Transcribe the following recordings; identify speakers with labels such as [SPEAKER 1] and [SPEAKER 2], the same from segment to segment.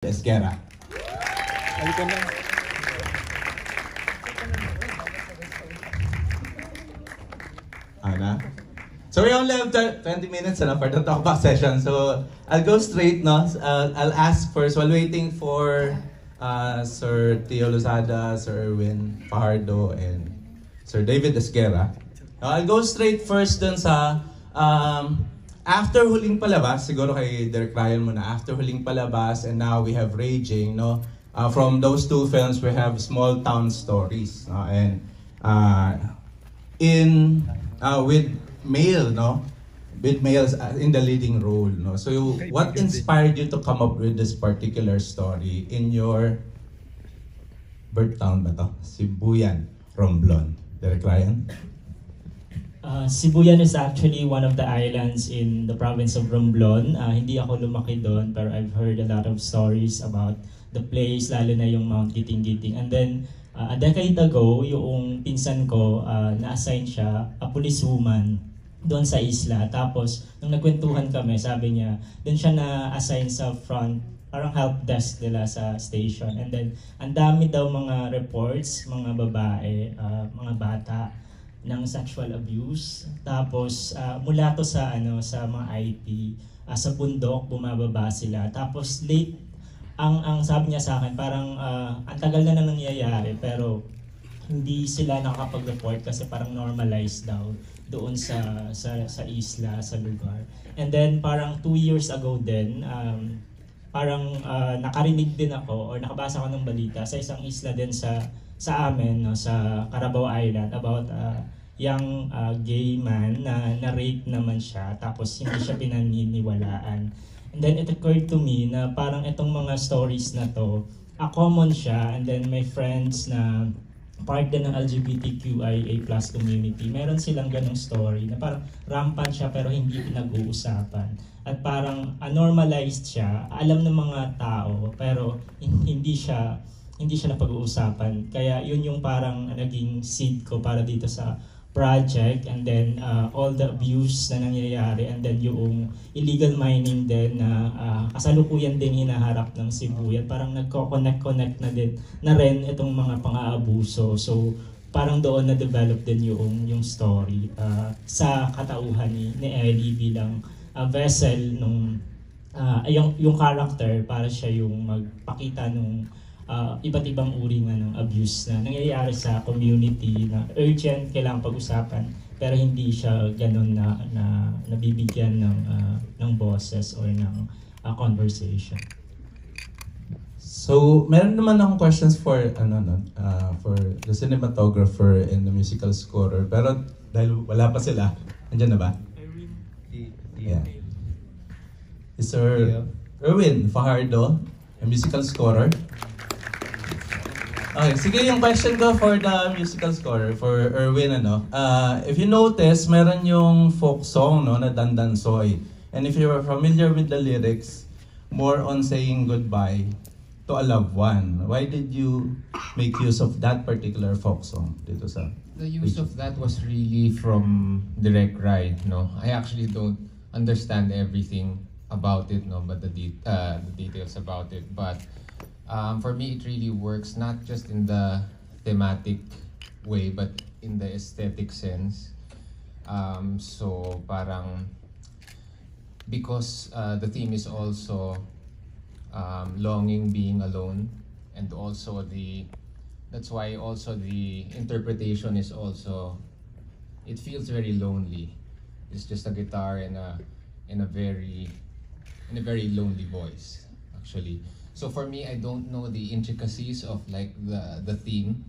[SPEAKER 1] Esquera. Ana? So we only have 20 minutes for the talkback session. So I'll go straight, no? I'll ask first while waiting for Sir Tio Lozada, Sir Erwin Fajardo, and Sir David Esquera. I'll go straight first dun sa after Huling Palabas, siguro kay Derek Ryan muna, after Huling Palabas and now we have Raging, no? From those two films, we have Small Town Stories, no? And with male, no? With males in the leading role, no? So what inspired you to come up with this particular story in your birth town ba to? Sibuyan, Romblon. Derek Ryan?
[SPEAKER 2] Sibuyan is actually one of the islands in the province of Romblon. Hindi ako lumaki doon, pero I've heard a lot of stories about the place, lalo na yung Mount Giting-Giting. And then, a decade ago, yung pinsan ko, na-assign siya, a policewoman, doon sa isla. Tapos, nung nagkwentuhan kami, sabi niya, doon siya na-assign sa front, parang help desk nila sa station. And then, ang dami daw mga reports, mga babae, mga bata, ng sexual abuse. Tapos mula to sa sa mga IT, sa bundok bumababa sila. Tapos late ang sabi niya sa akin parang ang tagal na nangyayari pero hindi sila nakakapag-report kasi parang normalized daw doon sa isla, sa lugar. And then parang 2 years ago din parang nakarinig din ako or nakabasa ko ng balita sa isang isla din sa amin, no, sa Carabao Island, about young gay man na rape naman siya tapos hindi siya pinaniniwalaan. And then it occurred to me na parang itong mga stories na to, common siya, and then my friends na part din ng LGBTQIA+ community, meron silang ganong story na parang rampant siya pero hindi pinag-uusapan. At parang normalized siya, alam ng mga tao pero hindi siya napag-uusapan. Kaya yun yung parang naging seed ko para dito sa project, and then all the abuse na nangyayari, and then yung illegal mining din na kasalukuyan din hinaharap ng Sibuyan. Parang nagko-connect na rin itong mga pang-aabuso. So parang doon na-develop din yung story sa katauhan ni Ellie bilang vessel nung yung character para siya yung magpakita nung iba't ibang uri ng abuse na nangyayari sa community na urgent, kailangan pag-usapan pero hindi siya ganun na nabibigyan ng boses or ng conversation.
[SPEAKER 1] So, meron naman akong questions for for the cinematographer and the musical scorer, pero dahil wala pa sila, andyan na ba? Yeah. Is Sir Erwin Fajardo, a musical scorer? Okay, sige, yung question ko for the musical scorer, for Erwin, if you notice, meron yung folk song, no, na Dandansoy. And if you are familiar with the lyrics, more on saying goodbye to a loved one. Why did you make use of that particular folk song dito sa?
[SPEAKER 3] The use of that was really from Direct Ride, no. I actually don't understand everything about it, no, but the details about it, but for me, it really works not just in the thematic way, but in the aesthetic sense. So parang because the theme is also longing, being alone, and also that's why also the interpretation is also, it feels very lonely. It's just a guitar and a very lonely voice, actually. So for me, I don't know the intricacies of like the theme,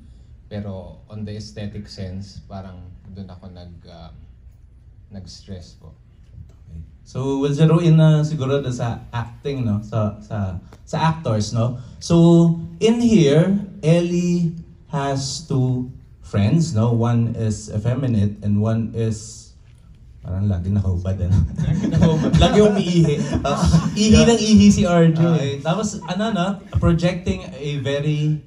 [SPEAKER 3] pero on the aesthetic sense, parang doon ako nag-stress po.
[SPEAKER 1] Okay. So we'll zero in siguro sa acting, no, sa actors, no. So in here, Ellie has two friends, no. One is effeminate and one is parang lagi nakahubad. Lagi umiihi. Ihi ng ihi si Arjo. Tapos projecting a very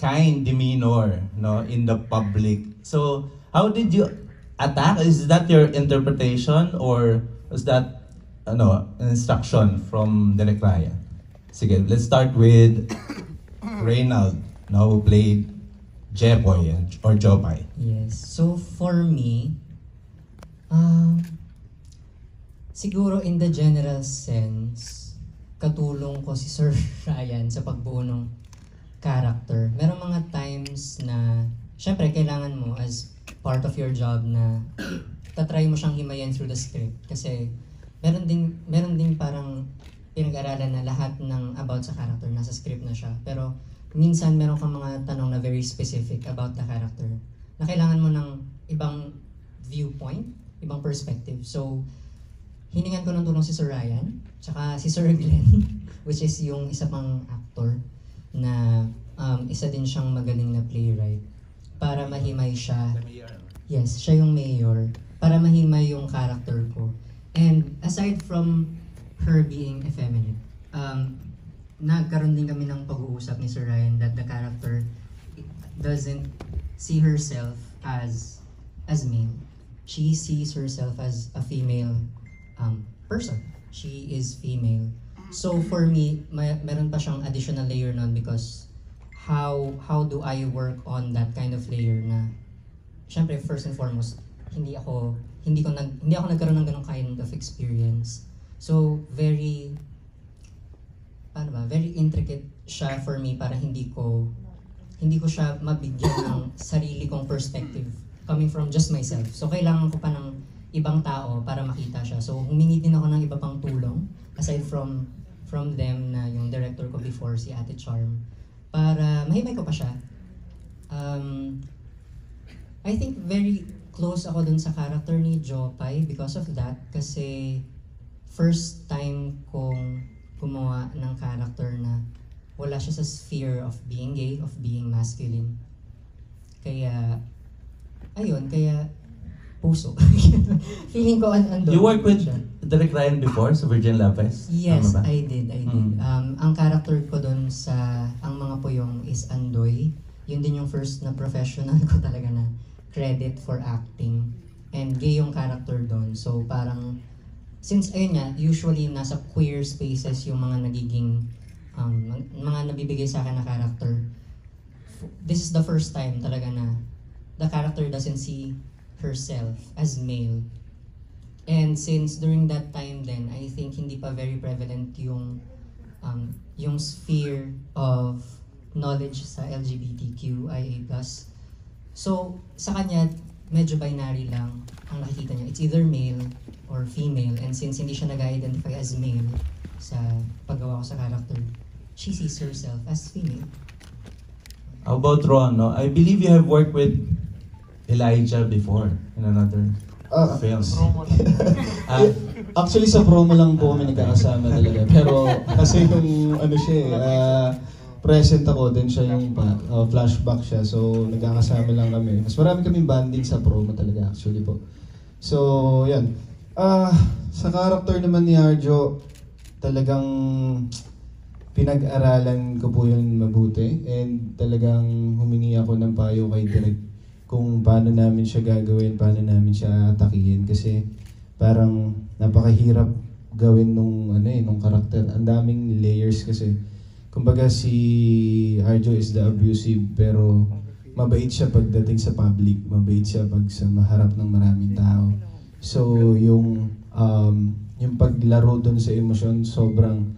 [SPEAKER 1] kind demeanor, no, in the public. So how did you attack? Is that your interpretation or was that an instruction from Derek Ryan? Sige, let's start with Reynald, now who played Jepoy or Jopay.
[SPEAKER 4] Yes. So for me, siguro in the general sense, katulong ko si Sir Ryan sa pagbuo ng character. Merong mga times na, syempre, kailangan mo as part of your job na tatry mo siyang himayin through the script. Kasi meron ding parang pinag-aralan na lahat ng about sa character, nasa script na siya. Pero minsan meron kang mga tanong na very specific about the character na kailangan mo ng ibang viewpoint, ibang perspective. So, hiningan ko ng tulong si Sir Ryan, tsaka si Sir Glenn, which is yung isa pang actor na isa din siyang magaling na playwright para mahimay siya. Yes, siya yung mayor. Para mahimay yung character ko. And aside from her being effeminate, nagkaroon din kami ng pag-uusap ni Sir Ryan that the character doesn't see herself as male. She sees herself as a female person. She is female. So for me, meron pa siyang additional layer nun because how do I work on that kind of layer na syempre first and foremost hindi ako nagkaroon ng ganung kind of experience. So very intricate siya for me para hindi ko siya mabigyan ng sarili kong perspective coming from just myself. So kailangan ko pa ng ibang tao para makita siya. So humingi din ako ng iba pang tulong aside from them na yung director ko before, si Ate Charm, para mahimay ko pa siya. I think very close ako dun sa character ni Jopay because of that, kasi first time kong gumawa ng character na wala siya sa sphere of being gay, of being masculine. Kaya puso. Feeling ko andun.
[SPEAKER 1] You worked with
[SPEAKER 4] siya.
[SPEAKER 1] Direk Ryan before sa Virgin Lopez?
[SPEAKER 4] Yes,
[SPEAKER 1] Tama ba?
[SPEAKER 4] I did. Ang character ko doon sa Ang Mga Puyong is Andoy. Yun din yung first na professional ko talaga na credit for acting. And gay yung character doon. So parang, since ayun nga, usually nasa queer spaces yung mga nagiging, mga nabibigay sa akin na character. This is the first time talaga na the character doesn't see herself as male. And since during that time then, I think hindi pa very prevalent yung sphere of knowledge sa LGBTQIA+. So, sa kanya, medyo binary lang ang nakikita niya. It's either male or female. And since hindi siya nag-identify as male sa paggawa ko sa character, she sees herself as female.
[SPEAKER 1] How about Ron? No? I believe you have worked with Elijah before in another film.
[SPEAKER 5] Actually sa promo lang po kami nagkakasama talaga. Pero kasi yung present ako din siya yung flashback siya. So nagkakasama lang kami. Mas marami kaming bonding sa promo talaga actually po. So yan. Sa character naman ni Arjo, talagang pinag-aralan ko po yun mabuti. And talagang humingi ako ng payo kay Direk kung paano namin siya gagawin, paano namin siya atakihin. Kasi parang napakahirap gawin nung karakter. Ang daming layers kasi. Kumbaga si Arjo is the abusive pero mabait siya pagdating sa public. Mabait siya pag sa maharap ng maraming tao. So yung paglaro dun sa emosyon, sobrang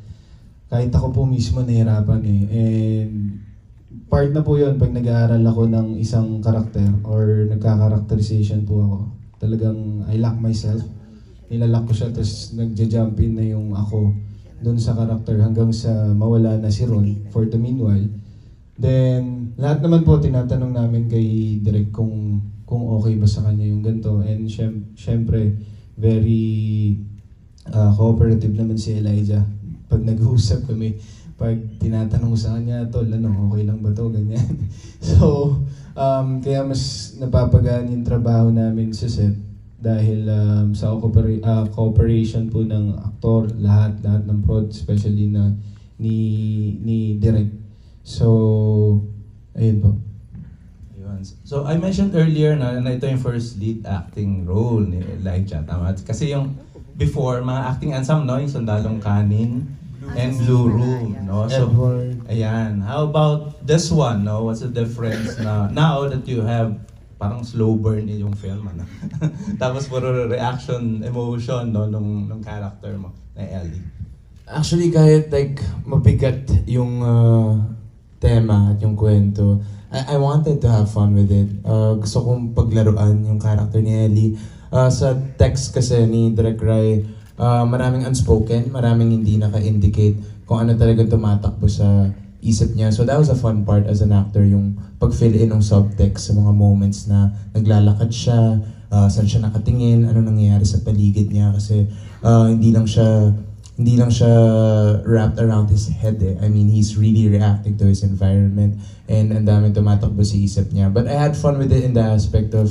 [SPEAKER 5] kahit ako po mismo nahirapan eh. And part na po yun pag nag-aaral ako ng isang karakter or nagka-characterization po ako. Talagang I lock myself. Nilalak ko siya tapos nagja-jump in na yung ako doon sa karakter hanggang sa mawala na si Ron for the meanwhile. Then, lahat naman po tinatanong namin kay Direk kung okay ba sa kanya yung ganito. And syempre, very cooperative naman si Elijah. Pag nag-uusap kami, pag tinatanong sa kanya, tol, okay lang ba to? Ganyan. So, kaya mas napapagaan yung trabaho namin sa set dahil sa cooperation po ng aktor, lahat ng prod, especially na ni Direk. So, ayun po.
[SPEAKER 1] So, I mentioned earlier na ito yung first lead acting role ni Elijah, tama? Kasi yung before, mga acting ensemble, no? Yung Sandalong Kanin, and Blue Room, no? So,
[SPEAKER 5] Edward.
[SPEAKER 1] ayan. How about this one, no? What's the difference na now that you have parang slow burn yung film, ano? Tapos puro reaction, emotion, no, nung character mo na Ellie.
[SPEAKER 5] Actually, kahit like mabigat yung tema at yung kwento, I wanted to have fun with it. Gusto kong paglaruan yung character ni Ellie. Sa text kasi ni Direk Rai, maraming unspoken, maraming hindi naka-indicate kung ano talagang tumatakbo sa isip niya. So that was a fun part as an actor, yung pag-fill in ng subtext sa mga moments na naglalakad siya, saan siya nakatingin, ano nangyayari sa paligid niya. Kasi hindi lang siya wrapped around his head eh. I mean, he's really reacting to his environment and ang daming tumatakbo sa isip niya. But I had fun with it in the aspect of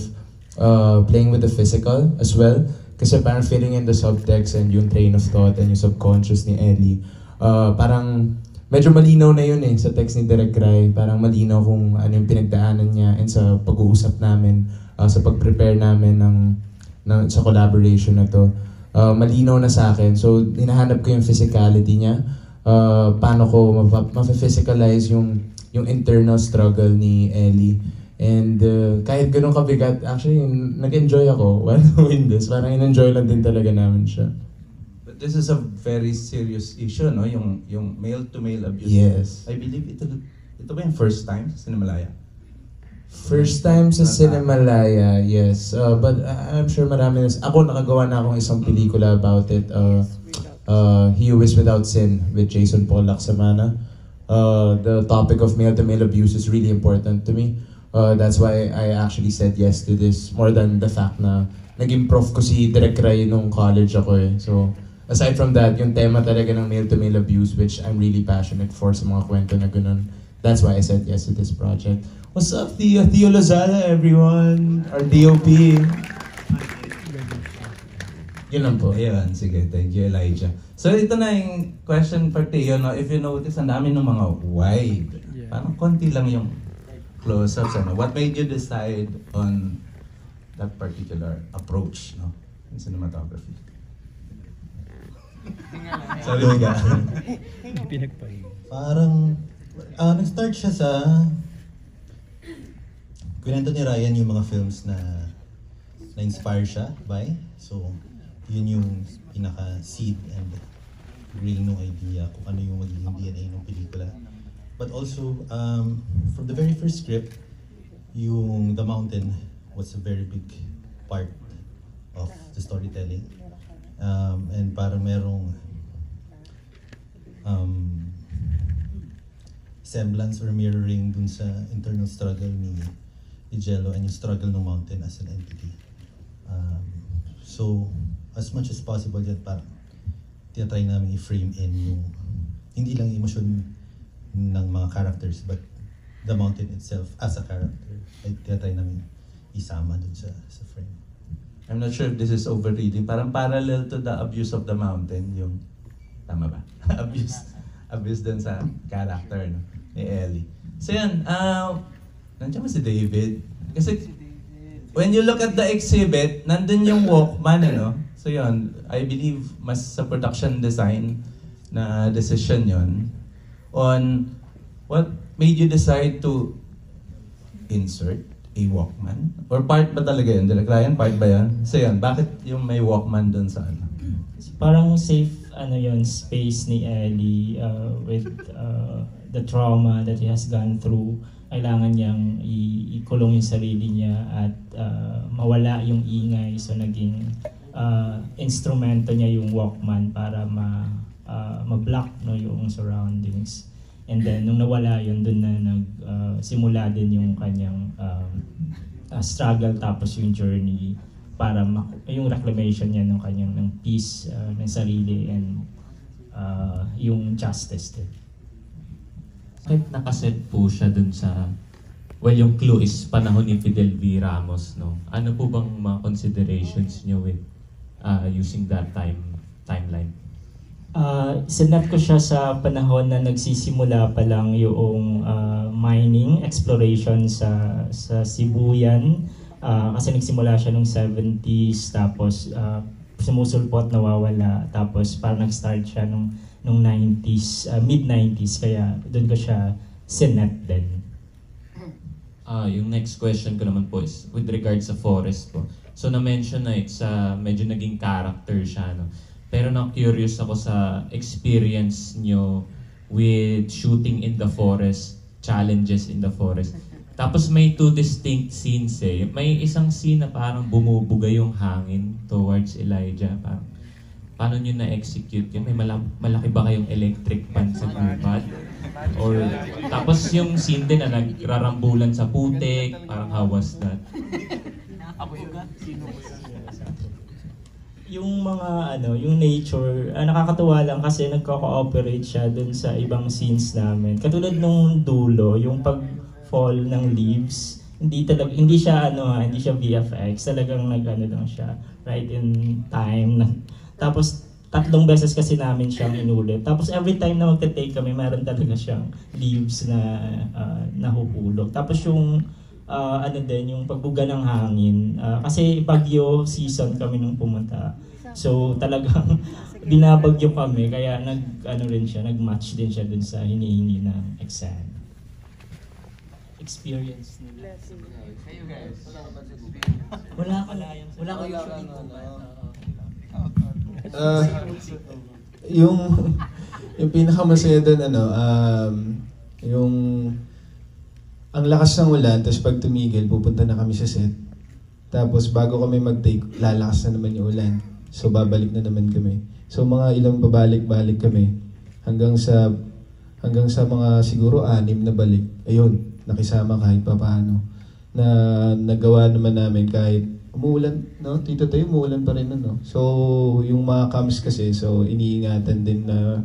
[SPEAKER 5] playing with the physical as well. Kasi parang filling in the subtext and yung train of thought and yung subconscious ni Ellie. Parang medyo malinaw na yun eh sa text ni Direk Rai. Parang malinaw kung ano yung pinagdaanan niya and sa pag-uusap namin, sa pag-prepare namin sa collaboration na to. Malinaw na sa akin. So, hinahanap ko yung physicality niya. Paano ko ma-physicalize yung internal struggle ni Ellie. And kahit ganun kabigat, actually, nag-enjoy ako while doing this. Parang in-enjoy lang din talaga namin siya.
[SPEAKER 1] But this is a very serious issue, no? Yung male-to-male abuse.
[SPEAKER 5] Yes.
[SPEAKER 1] I believe ito ba yung first time sa Cinemalaya?
[SPEAKER 5] First time sa Cinemalaya, yes. But I'm sure marami na. Ako nakagawa na akong isang pelikula about it. He Who Is Without Sin with Jason Paul Laksamana. The topic of male-to-male abuse is really important to me. That's why I actually said yes to this. More than the fact na naging prof ko si Direk Rai nung college ako eh. So, aside from that, yung tema talaga ng male-to-male abuse, which I'm really passionate for sa mga kwento na ganun. That's why I said yes to this project. What's up, Theo Lozada, everyone? Our DOP. Yun lang po.
[SPEAKER 1] Ayun, sige. Thank you, Elijah. So, ito na yung question for Theo, no? If you notice, ang dami ng mga wide. Parang konti lang yung close-ups, ano? What made you decide on that particular approach, no? In cinematography? Sorry, Liga.
[SPEAKER 6] Parang, nag-start siya sa kwento ni Ryan yung mga films na na-inspire siya by. So, yun yung pinaka-seed and really no idea kung ano yung magiging DNA ng pelikula. But also, from the very first script, yung The Mountain was a very big part of the storytelling. And parang merong semblance or mirroring dun sa internal struggle ni Jello and yung struggle ng Mountain as an entity. So, as much as possible yan, parang tinatry namin i-frame in yung hindi lang emosyon ng mga characters but the Mountain itself as a character. Ay tinatry namin isama dun sa frame.
[SPEAKER 1] I'm not sure if this is overreading. Parang parallel to the abuse of the mountain, yung, tama ba? abuse dun sa character, no? Ni Ellie. So yan, nandiyan ba si David? Kasi when you look at the exhibit, nandun yung Walkman, ano? So yun, I believe mas sa production design na decision yon on what made you decide to insert a Walkman? Or part ba talaga yun? Direk Ryan, part ba yan? So yun, bakit yung may Walkman dun sa ano?
[SPEAKER 2] Parang safe yun, space ni Ellie with the trauma that he has gone through. Kailangan niyang ikulong yung sarili niya at mawala yung ingay. So naging instrumento niya yung Walkman para ma-block yung surroundings. And then nung nawala yun, dun na simula din yung kanyang struggle tapos yung journey para yung reclamation niya ng kanyang ng peace ng sarili and yung justice din.
[SPEAKER 7] Kahit nakaset po siya dun sa, well, yung clue is panahon ni Fidel V. Ramos, no? Ano po bang mga considerations niyo with using that timeline?
[SPEAKER 2] Sinat ko siya sa panahon na nagsisimula pa lang yung mining exploration sa Sibuyan. Kasi nagsimula siya nung 70s, tapos sumusulpot, nawawala, tapos parang nag-start siya nung nung 90s, mid-90s, kaya doon ko siya sinet din.
[SPEAKER 7] Yung next question ko naman po is with regards sa Forest po. So na-mention na it's medyo naging character siya, no? Pero na-curious ako sa experience nyo with shooting in the forest, challenges in the forest. Tapos may two distinct scenes eh. May isang scene na parang bumubuga yung hangin towards Elijah. Parang, paano nyo na-execute yun? May malaki ba kayong electric pan sa gubat? Or, tapos yung scene din na nagrarambulan sa putik, parang how was that?
[SPEAKER 2] Yung mga yung nature, nakakatuwa lang kasi nagko-cooperate siya dun sa ibang scenes namin. Katulad nung dulo, yung pag-fall ng leaves, hindi siya VFX, talagang lang siya right in time. Tapos 3 beses kasi namin siyang inulit. Tapos every time na magte-take kami, meron talaga siyang leaves na nahuhulog. Tapos yung yung pagbuga ng hangin. Kasi bagyo season kami nung pumunta. So talagang binabagyo kami, kaya nag-match din siya dun sa hinihingi ng exam. Experience nila. Wala ko usually
[SPEAKER 5] yung pinakamasaya doon yung ang lakas ng ulan, tapos pag tumigil pupunta na kami sa set, tapos bago kami mag-take lalakas na naman yung ulan, so babalik na naman kami, so mga ilang babalik-balik kami hanggang sa mga siguro 6 na balik, ayun, nakisama kahit papaano na nagawa naman namin kahit umuulan, no? Tito tayo, umuulan pa rin, no? So, yung mga cams kasi, so, iniingatan din na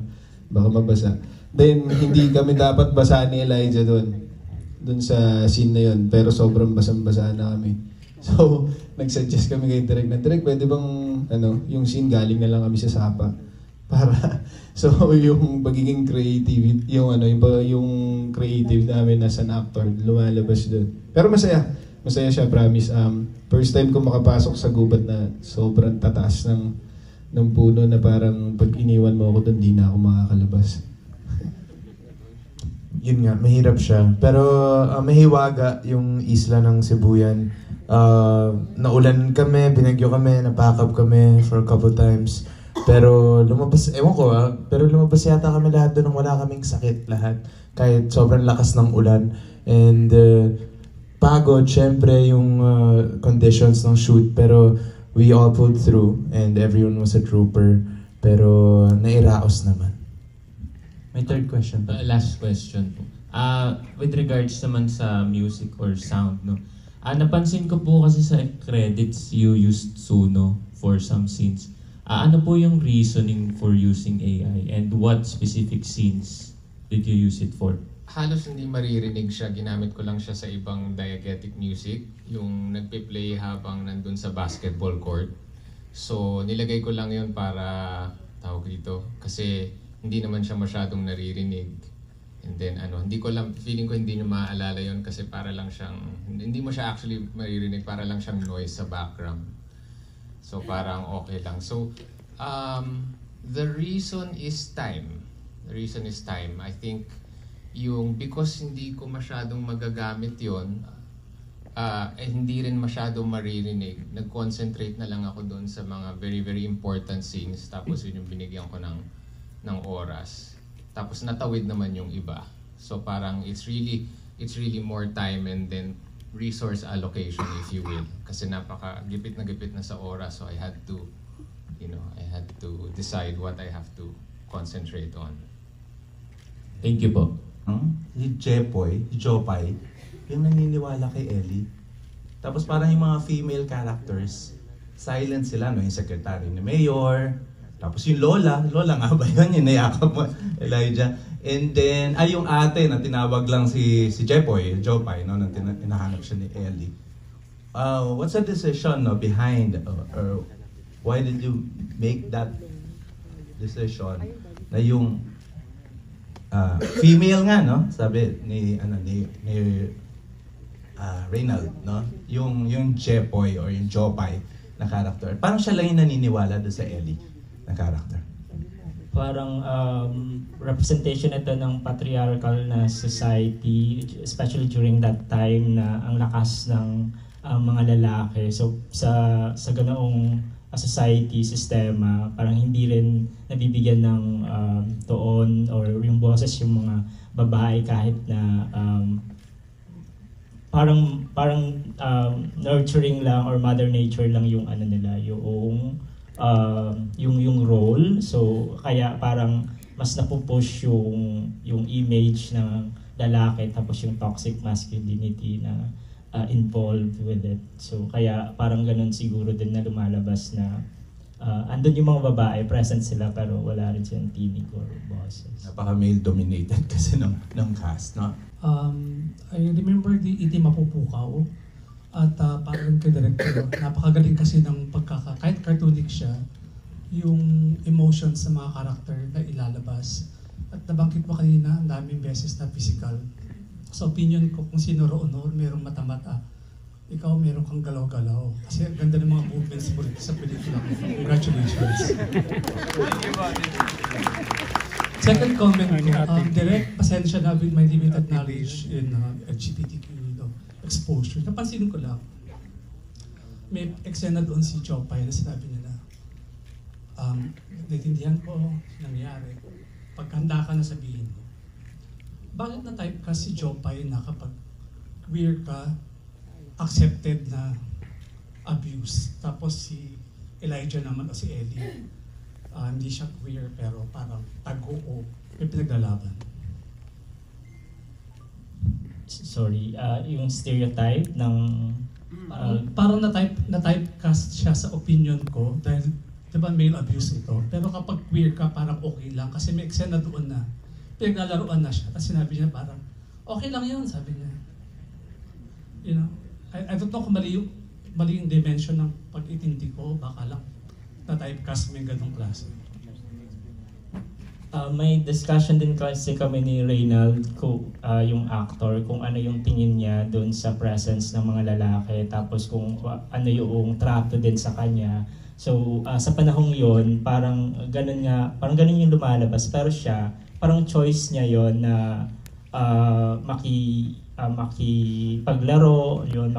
[SPEAKER 5] baka mabasa. Then, hindi kami dapat basahan ni Elijah doon sa scene na yun. Pero sobrang basang-basa na kami. So, nag-suggest kami kay Direk na, Direk, pwede bang, yung scene galing na lang kami sa Sapa. Para, so, yung pagiging creative, yung creative namin as an actor, lumalabas doon. Pero masaya siya, promise. First time ko makapasok sa gubat na sobrang tataas ng puno na parang pag iniwan mo ako doon, di na ako makakalabas.
[SPEAKER 8] Yun nga, mahirap siya. Pero mahiwaga yung isla ng Sibuyan. Naulan kami, binagyo kami, napakap kami for a couple times. Pero lumabas, pero lumabas yata kami lahat doon nang wala kaming sakit lahat. Kahit sobrang lakas ng ulan. And pagod, syempre, yung conditions ng shoot. Pero we all pulled through and everyone was a trooper. Pero nairaos naman. May third question pa.
[SPEAKER 7] Last question po. With regards naman sa music or sound, no? Napansin ko po kasi sa credits you used Suno for some scenes. Ano po yung reasoning for using AI and what specific scenes did you use it for?
[SPEAKER 3] Halos hindi maririnig siya. Ginamit ko lang siya sa ibang diegetic music. Yung nagpe-play habang nandun sa basketball court. So, nilagay ko lang yun para, tawag dito, kasi hindi naman siya masyadong naririnig. And then, feeling ko hindi nyo maaalala yun kasi para lang siyang, hindi mo siya actually maririnig, para lang siyang noise sa background. So, parang okay lang. So, the reason is time. The reason is time. I think, because hindi ko masyadong magagamit yon, hindi rin masyadong maririnig, nag-concentrate na lang ako doon sa mga very, very important scenes. Tapos yun yung binigyan ko ng oras. Tapos natawid naman yung iba. So parang it's really more time and then resource allocation, if you will. Kasi napaka-gipit na sa oras. So I had to decide what I have to concentrate on.
[SPEAKER 7] Thank you po.
[SPEAKER 1] Si Jopay, yung naniniwala kay Ellie. Tapos parang yung mga female characters, silent sila, no? Yung secretary ni Mayor, tapos yung Lola nga ba yun? Yung nayakap mo, Elijah. And then, yung ate na tinawag lang si Jopay, no? Na hinahanap siya ni Ellie. What's the decision behind, or why did you make that decision na yung female nga, no? Sabi ni Reynald, no? Yung Jepoy or yung Jopay na character. Parang siya lang yung naniniwala doon sa Ellie na character.
[SPEAKER 2] parang representation ito ng patriarchal na society, especially during that time na ang lakas ng mga lalaki. So sa ganoong society, sistema, parang hindi rin nabibigyan ng tuon or yung boses yung mga babae kahit na parang nurturing lang or mother nature lang yung ano nila, yung role. So kaya parang mas napupush yung image ng lalaki, tapos yung toxic masculinity na involved with it. So kaya parang ganun siguro din na lumalabas na andun yung mga babae, present sila pero wala rin silang tinig or bosses.
[SPEAKER 1] Napaka-male dominated kasi ng cast, no?
[SPEAKER 9] I remember the Iti Mapupukaw at parang ka-director, napakagaling kasi ng kahit cartoonic siya, yung emotions sa mga karakter na ilalabas. At nabanggit mo kanina, ang daming beses na physical. Sa opinion ko, kung sino roon merong mata-mata, ikaw meron kang galaw-galaw. Kasi ang ganda ng mga movements mo sa pelikula ko. Congratulations. Second comment ko, direct pasensya na with my limited knowledge in LGBTQ exposure. Napansin ko lang, may eksena doon si Jopay na sinabi niya na naintindihan ko nangyari. Pagkanda ka na sabihin mo. Bakit na type ka si Jopay na kapag queer ka, accepted na abuse? Tapos si Elijah naman o si Ellie, hindi siya queer pero parang tago o may pinaglalaban.
[SPEAKER 2] Sorry, yung stereotype ng...
[SPEAKER 9] parang na-typecast siya sa opinion ko dahil diba male abuse ito. Pero kapag queer ka, parang okay lang kasi may eksena doon na pinaglalaroan na siya. Tapos sinabi niya parang, okay lang yun, sabi niya. You know, I don't know kung mali yung dimension ng pag-itindi ko, baka lang na-typecast mo yung ganong klase.
[SPEAKER 2] May discussion din kasi kami ni Reynald, yung actor, kung ano yung tingin niya doon sa presence ng mga lalaki, tapos kung ano yung trato din sa kanya. So sa panahong yon parang ganun yung lumalabas, pero siya parang choice niya yon na makipaglaro yon,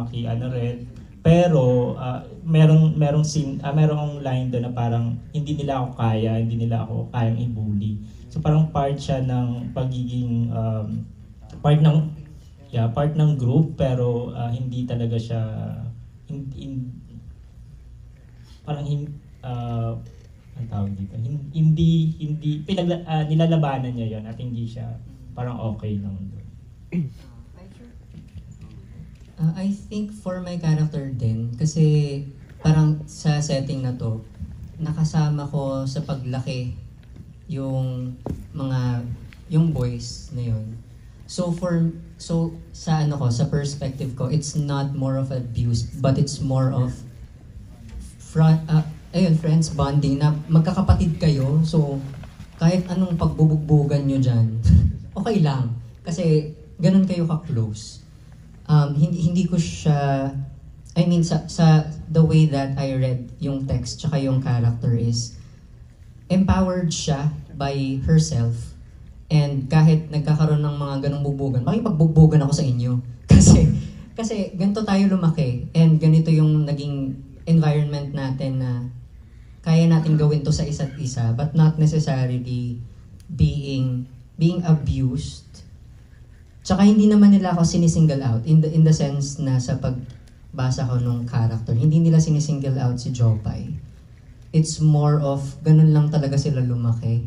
[SPEAKER 2] rin. Pero merong line doon na parang hindi nila ako kayang i-bully. So parang part siya ng pagiging part ng group, pero hindi talaga siya ang tawag dito, hindi nilalabanan niya yon at hindi siya parang okay lang doon.
[SPEAKER 4] I think for my character din, kasi parang sa setting na to, nakasama ko sa paglaki yung boys na yun. So sa perspective ko, it's not more of abuse, but it's more of friends bonding na magkakapatid kayo. So kahit anong pagbubugbugan nyo dyan, okay lang. Kasi ganun kayo ka-close. Hindi ko siya, sa the way that I read yung text tsaka yung character is empowered siya by herself, and kahit nagkakaroon ng mga ganong bugbugan, makipagbugbugan ako sa inyo kasi ganito tayo lumaki, and ganito yung naging environment natin na kaya natin gawin to sa isa't isa, but not necessarily being abused. Tsaka hindi naman nila ako sinisingle out in the sense na sa pagbasa ko nung character, hindi nila sinisingle out si Jopay. It's more of ganun lang talaga sila lumaki.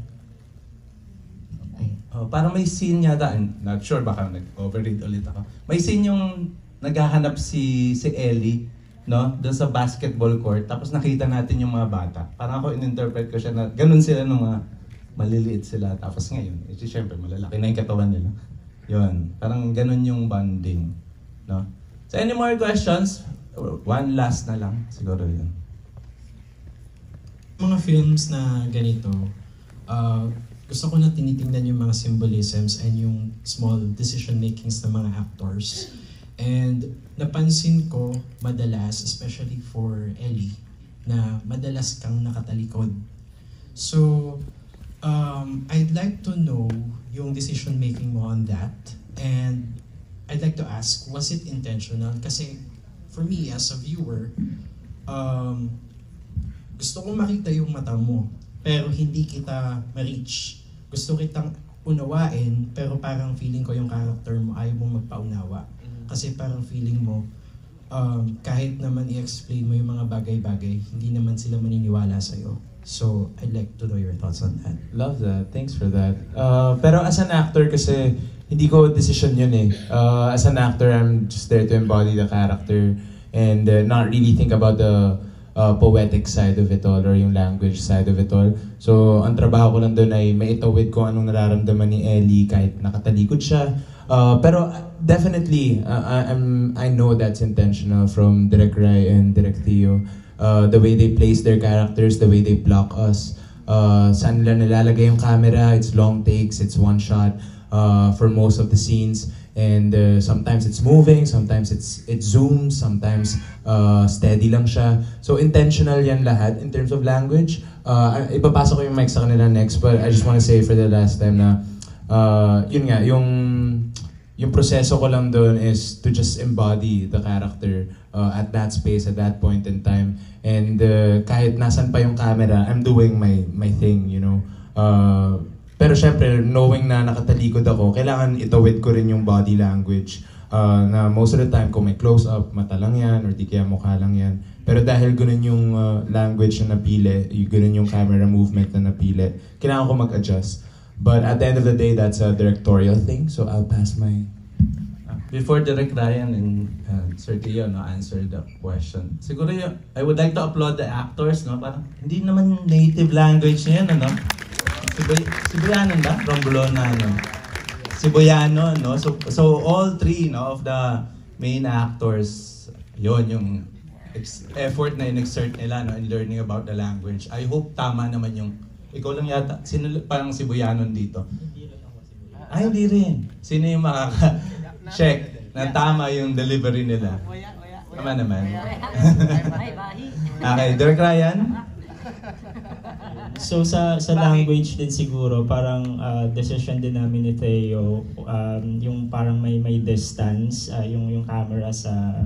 [SPEAKER 1] Parang may scene yata, I'm not sure, baka nag-overread ulit ako. May scene yung naghahanap si Ellie, no, doon sa basketball court, tapos nakita natin yung mga bata. Parang ako in-interpret ko siya na ganun sila nung mga maliliit sila, tapos ngayon, syempre malalaki na yung katawan nila. Yun, parang ganun yung bonding, no? So any more questions? One last na lang, siguro yun.
[SPEAKER 10] Mga films na ganito, gusto ko na tinitingnan yung mga symbolisms and yung small decision makings ng mga actors. And napansin ko madalas, especially for Ellie, na madalas kang nakatalikod. So, I'd like to know yung decision making mo on that, and I'd like to ask, was it intentional? Kasi for me as a viewer, gusto ko makita yung mata mo, pero hindi kita ma-reach. Gusto kitang unawain, pero parang feeling ko yung character mo ayaw mong magpaunawa. Kasi parang feeling mo, kahit naman i-explain mo yung mga bagay-bagay, hindi naman sila maniniwala sa'yo. So, I'd like to know your thoughts on that.
[SPEAKER 8] Love that. Thanks for that. Pero as an actor kasi, hindi ko decision yun eh. As an actor, I'm just there to embody the character and not really think about the poetic side of it all or yung language side of it all. So, ang trabaho ko lang doon ay maitawid ko anong nararamdaman ni Ellie kahit nakatalikod siya. Pero definitely, I know that's intentional from Direk Rai and Direk Theo. The way they place their characters, the way they block us. Saan nila nilalagay yung camera, it's long takes, it's one shot for most of the scenes. And sometimes it's moving, sometimes it zooms, sometimes steady lang siya. So intentional yan lahat in terms of language. Ipapasa ko yung mic sa kanila next, but I just want to say for the last time na yun nga, yung proseso ko lang doon is to just embody the character at that space, at that point in time. And kahit nasan pa yung camera, I'm doing my thing, you know. Pero syempre, knowing na nakatalikod ako, kailangan itawid ko rin yung body language. Na most of the time, kung may close-up, mata lang yan, or di kaya mukha lang yan. Pero dahil ganun yung language na napili, ganun yung camera movement na napili, kailangan ko mag-adjust. But at the end of the day, that's a directorial thing, so I'll pass my...
[SPEAKER 1] Before Direk Ryan and Sir Theo answer the question, siguro I would like to applaud the actors, no? Parang hindi naman native language niya yan, ano? Cebuano ba? Romblona, no? Cebuano, no? So all three, no, of the main actors, yon yung effort na in-exert nila, no, in learning about the language. I hope tama naman yung, ikaw lang yata, sino parang Cebuano dito? Ay, hindi rin. Sino yung makaka-check na tama yung delivery nila? Tama naman. Okay, Direk Ryan?
[SPEAKER 2] So sa language din siguro, parang decision din namin ni Theo, yung parang may distance, yung camera sa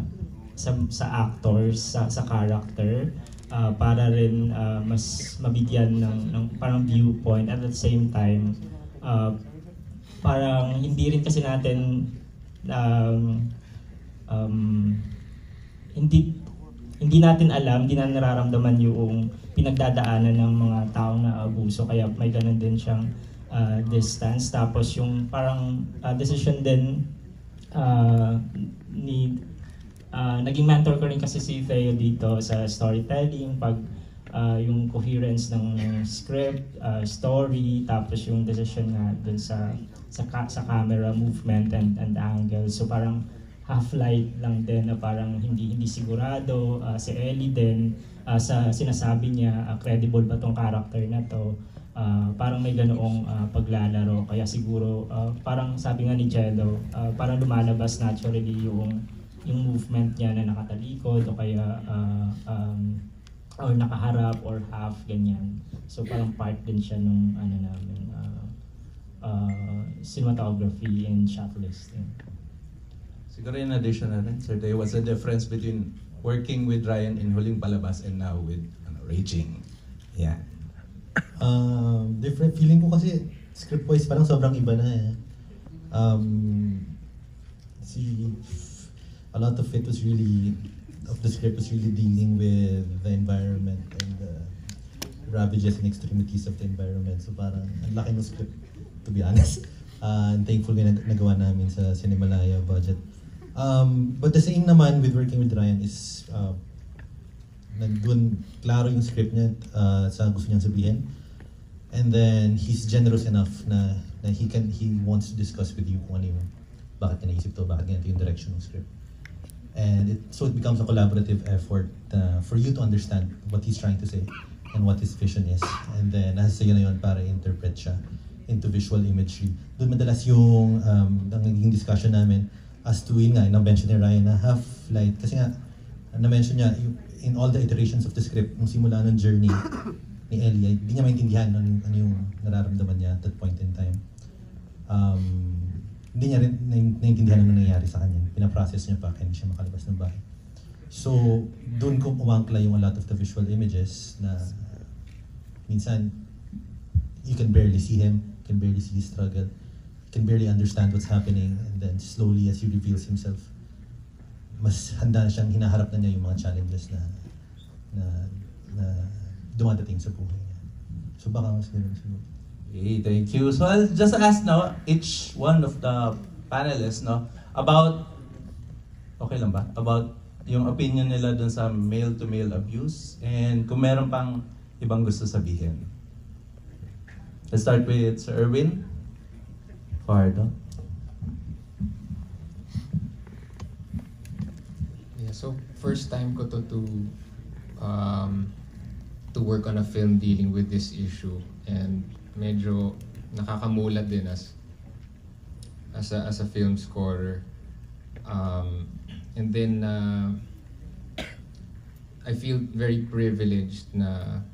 [SPEAKER 2] actors, sa character, para rin mas mabigyan ng parang viewpoint. At the same time, parang hindi rin kasi natin hindi natin alam, hindi natin nararamdaman yung pinagdadaanan ng mga taong naabuso, kaya may ganun din siyang distance. Tapos yung parang decision din naging mentor ko rin kasi si Theo dito sa storytelling, pag yung coherence ng script, story, tapos yung decision nga dun sa camera movement and angle. So parang half-light lang din na parang hindi sigurado. Si Ellie din, sa sinasabi niya, credible ba tong character na to? Parang may ganoong paglalaro. Kaya siguro, parang sabi nga ni Jello, parang lumalabas naturally yung movement niya na nakatalikod o kaya or nakaharap or half, ganyan. So parang part din siya nung cinematography and shot listing.
[SPEAKER 1] Siguro in addition na rin, Sir Day, what's the difference between working with Ryan in Huling Palabas and now with Raging? Yeah.
[SPEAKER 6] Different feeling ko kasi script-wise parang sobrang iba na eh. A lot of it was really, of the script was really dealing with the environment and the ravages and extremities of the environment. So parang ang laki ng script, to be honest. And thankful nga nagawa namin sa Cinemalaya budget. But the same naman with working with Ryan is nandun klaro yung script niya sa gusto niyang sabihin. And then he's generous enough na he wants to discuss with you kung ano yung bakit niya naisip to, bakit ganito yung direction ng script. And so it becomes a collaborative effort for you to understand what he's trying to say and what his vision is. And then nasa sa'yo na yun para interpret siya into visual imagery. Doon madalas yung naging discussion namin as to yun nga, na-mention ni Ryan na half-light. Kasi nga, na-mention niya, in all the iterations of the script, nung simula ng journey ni Ellie, hindi niya maintindihan ano yung nararamdaman niya at that point in time. Hindi niya rin naiintindihan ano nangyayari sa kanya. Pinaprocess niya pa kaya hindi siya makalabas ng bahay. So, doon ko umangkla yung a lot of the visual images na minsan you can barely see him, can barely see his struggle, can barely understand what's happening, and then slowly as he reveals himself, mas handa na siyang hinaharap na niya yung mga challenges na dumadating sa buhay niya. So baka mas ganun siguro.
[SPEAKER 1] Okay, thank you. So I'll just ask now each one of the panelists, no, about, okay lang ba? About yung opinion nila dun sa male-to-male abuse and kung meron pang ibang gusto sabihin. Let's start with Sir Erwin. Fardo.
[SPEAKER 3] Yeah, so first time ko to work on a film dealing with this issue, and medyo nakakamulat din as a film scorer. And then I feel very privileged na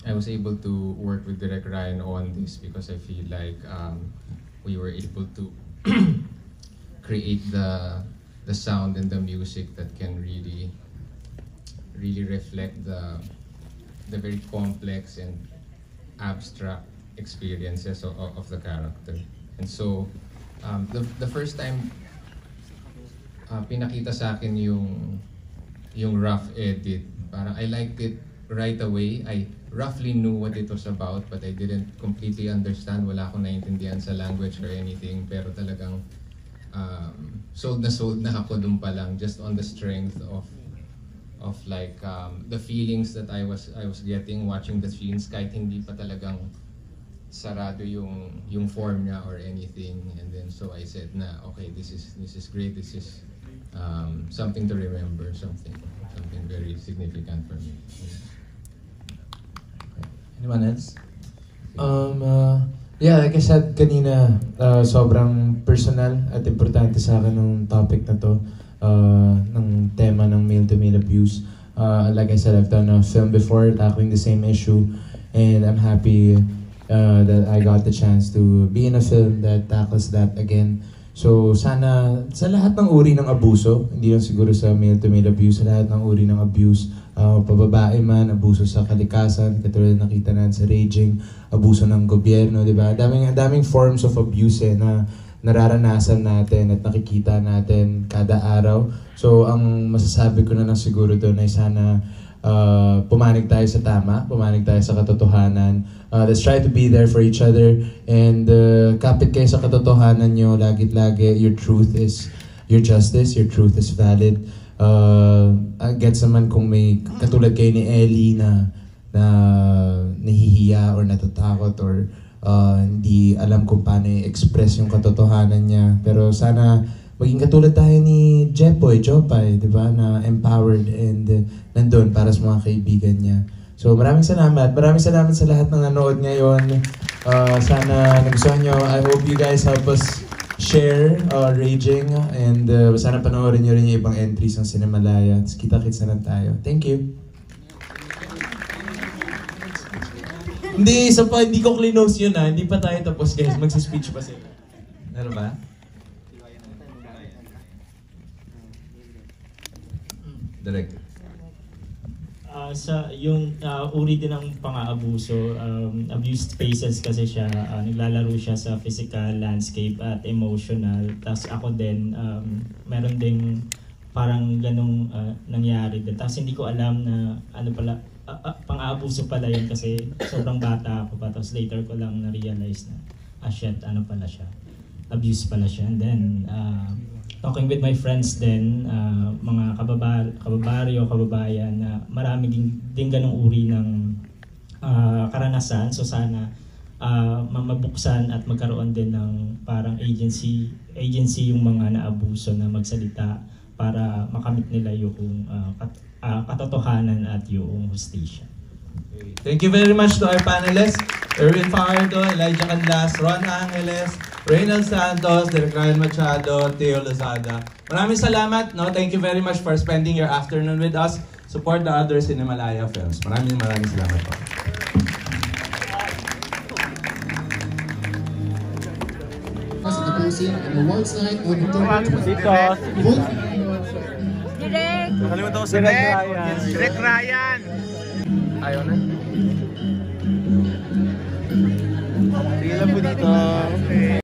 [SPEAKER 3] I was able to work with Direk Ryan on this because I feel like we were able to create the sound and the music that can really reflect the very complex and abstract experiences of the character. And so the first time pinakita sa akin yung rough edit, parang I liked it right away. I roughly knew what it was about, but I didn't completely understand. Wala akong naiintindihan sa language or anything, pero talagang sold na ako dun pa lang, just on the strength of like the feelings that I was getting watching the scenes, kahit hindi pa talagang sarado yung form niya or anything. And then so I said na okay, this is great, this is something to remember, something very significant for me.
[SPEAKER 1] Anyone else?
[SPEAKER 8] Yeah, like I said kanina, sobrang personal at importante sa akin ng topic na to, ng tema ng male-to-male abuse. Like I said, I've done a film before tackling the same issue, and I'm happy that I got the chance to be in a film that tackles that again. So sana sa lahat ng uri ng abuso, hindi lang siguro sa male-to-male abuse, sa lahat ng uri ng abuse, pababae man, abuso sa kalikasan, katulad nakita natin sa Raging, abuso ng gobyerno, di ba? Daming forms of abuse na nararanasan natin at nakikita natin kada araw. So ang masasabi ko na lang siguro doon ay sana pumanig tayo sa tama, pumanig tayo sa katotohanan. Let's try to be there for each other, and kapit kayo sa katotohanan nyo, lagi your truth is your justice, your truth is valid. Gets naman kung may katulad kayo ni Ellie na nahihiya or natatakot or hindi alam kung paano i-express yung katotohanan niya. Pero sana maging katulad tayo ni Jopay, di ba, na empowered and nandun para sa mga kaibigan niya. So maraming salamat sa lahat ng nanood ngayon. Sana nagustuhan nyo. I hope you guys help us share Raging, and sana panoorin nyo rin yung ibang entries ng Cinemalaya. Kita-kits na lang tayo. Thank you. Hindi, isa pa, hindi ko clinose yun Hindi pa tayo tapos guys, magsi-speech pa sila.
[SPEAKER 1] Ano ba? Direct.
[SPEAKER 2] Sa yung uri din ng pang-aabuso, abused spaces kasi siya, naglalaro siya sa physical, landscape at emotional. Tapos ako din, meron ding parang ganong nangyari din. Tapos hindi ko alam na ano pala, pang-aabuso pala yun kasi sobrang bata ako pa. Tapos later ko lang na-realize na, shit, ano pala siya, abuse pala siya. And then, talking with my friends din, mga kababayan na marami din ganong uri ng karanasan. So sana mabuksan at magkaroon din ng parang agency yung mga naabuso na magsalita para makamit nila yung katotohanan at yung hustisya.
[SPEAKER 1] Thank you very much to our panelists, Erwin Fajardo, Elijah Canlas, Ron Angeles, Reynald Santos, Direk Ryan Machado, Theo Lozada. Maraming salamat. No? Thank you very much for spending your afternoon with us. So support the other Cinemalaya films. Maraming salamat po.
[SPEAKER 11] Kasi tapusin ang awards night on October 12.
[SPEAKER 12] Nakalimutan ko si Direk Ryan. Ayaw na.